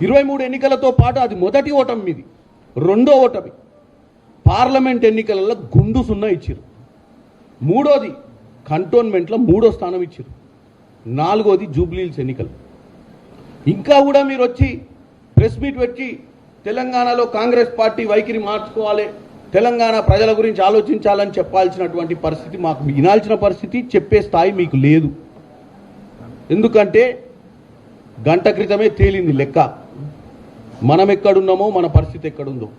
23 ఎన్నికలతో పాటు అది మొదటి ఓటమి మీది. రెండో ఓటమి పార్లమెంట్ ఎన్నికలలో గుండు సున్నా ఇచ్చారు. మూడోది కంటోన్మెంట్లో 3వ స్థానం ఇచ్చారు. 4వది జూబ్లీహిల్స్ ఎన్నికలు. ఇంకా కూడా మీరు వచ్చి ప్రెస్ మీట్ పెట్టి తెలంగాణలో కాంగ్రెస్ పార్టీ వైఖరి మార్చుకోవాలి, తెలంగాణ ప్రజల గురించి ఆలోచించాలని చెప్పాల్సినటువంటి పరిస్థితి, మాకు వినాల్సిన పరిస్థితి, చెప్పే స్థాయి మీకు లేదు. ఎందుకంటే గంట క్రితమే తేలింది లెక్క, మనం ఎక్కడున్నామో మన పరిస్థితి ఎక్కడుందో.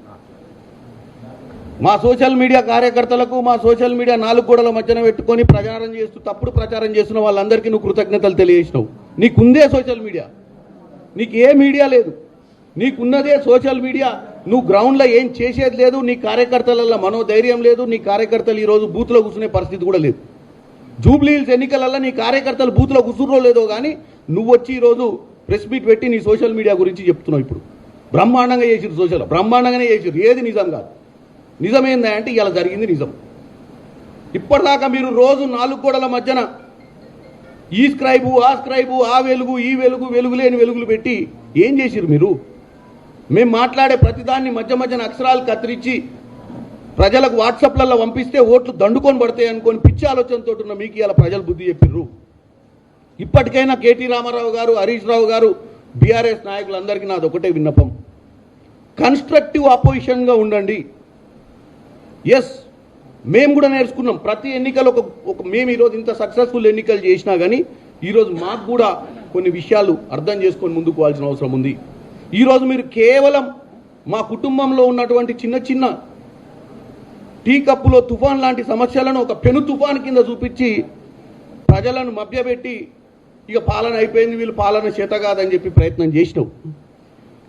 మా సోషల్ మీడియా కార్యకర్తలకు, మా సోషల్ మీడియా 4 గోడల మధ్యన పెట్టుకొని ప్రచారం చేస్తూ తప్పుడు ప్రచారం చేస్తున్న వాళ్ళందరికీ నువ్వు కృతజ్ఞతలు తెలియజేసినావు. నీకుందే సోషల్ మీడియా, నీకు ఏ మీడియా లేదు, నీకున్నదే సోషల్ మీడియా. నువ్వు గ్రౌండ్లో ఏం చేసేది లేదు, నీ కార్యకర్తలలో మనోధైర్యం లేదు, నీ కార్యకర్తలు ఈరోజు బూత్లో కూర్చునే పరిస్థితి కూడా లేదు. జూబ్లీహిల్స్ ఎన్నికలలో నీ కార్యకర్తలు బూత్లో కూర్చుర్రో లేదో కానీ నువ్వు వచ్చి ఈరోజు ప్రెస్ మీట్ పెట్టి నీ సోషల్ మీడియా గురించి చెప్తున్నావు. ఇప్పుడు బ్రహ్మాండంగా చేసిరు, సోషల్ బ్రహ్మాండంగానే చేసిరు. ఏది నిజం కాదు. నిజమేందా అంటే ఇలా జరిగింది నిజం. ఇప్పటిదాకా మీరు రోజు 4 గోడల మధ్యన ఈ స్క్రైబు, ఆ స్క్రైబు, ఆ వెలుగు, ఈ వెలుగు, వెలుగులేని వెలుగులు పెట్టి ఏం చేసిరు మీరు? మేము మాట్లాడే ప్రతిదాన్ని మధ్య మధ్యన అక్షరాలు కత్తిరించి ప్రజలకు వాట్సాప్లలో పంపిస్తే ఓట్లు దండుకొని పడతాయి అనుకొని పిచ్చి ఆలోచనతో ఉన్న మీకు ఇలా ప్రజలు బుద్ధి చెప్పిర్రు. ఇప్పటికైనా కేటీ రామారావు గారు, హరీష్ రావు గారు, బీఆర్ఎస్ నాయకులందరికీ నాది ఒకటే విన్నపం, కన్స్ట్రక్టివ్ అపోజిషన్గా ఉండండి. ఎస్, మేము కూడా నేర్చుకున్నాం. ప్రతి ఎన్నికలు మేము ఈరోజు ఇంత సక్సెస్ఫుల్ ఎన్నికలు చేసినా కానీ ఈరోజు మాకు కూడా కొన్ని విషయాలు అర్థం చేసుకొని ముందుకు పోవాల్సిన అవసరం ఉంది. ఈరోజు మీరు కేవలం మా కుటుంబంలో ఉన్నటువంటి చిన్న చిన్న టీ కప్పులో తుఫాన్ లాంటి సమస్యలను ఒక పెను తుఫాన్ కింద చూపించి ప్రజలను మభ్యపెట్టి ఇక పాలన అయిపోయింది, వీళ్ళు పాలన చేత కాదని చెప్పి ప్రయత్నం చేసినావు.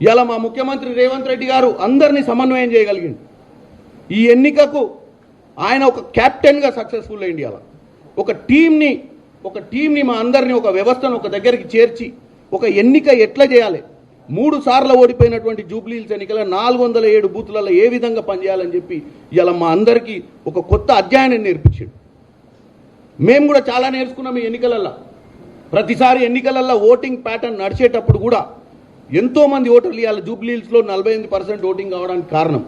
ఇలా మా ముఖ్యమంత్రి రేవంత్ రెడ్డి గారు అందరినీ సమన్వయం చేయగలిగింది. ఈ ఎన్నికకు ఆయన ఒక క్యాప్టెన్గా సక్సెస్ఫుల్ అయింది. అలా ఒక టీంని మా అందరినీ, ఒక వ్యవస్థను ఒక దగ్గరికి చేర్చి ఒక ఎన్నిక ఎట్లా చేయాలి, 3 సార్లు ఓడిపోయినటువంటి జూబ్లీహిల్స్ ఎన్నికల 407 బూతులలో ఏ విధంగా పనిచేయాలని చెప్పి ఇలా మా అందరికీ ఒక కొత్త అధ్యాయాన్ని నేర్పించాడు. మేము కూడా చాలా నేర్చుకున్నాం ఈ ఎన్నికలల్లో. ప్రతిసారి ఎన్నికలల్లో ఓటింగ్ ప్యాటర్న్ నడిచేటప్పుడు కూడా ఎంతోమంది ఓటర్లు ఇవాళ జూబ్లీహిల్స్లో 48% ఓటింగ్ కావడానికి కారణం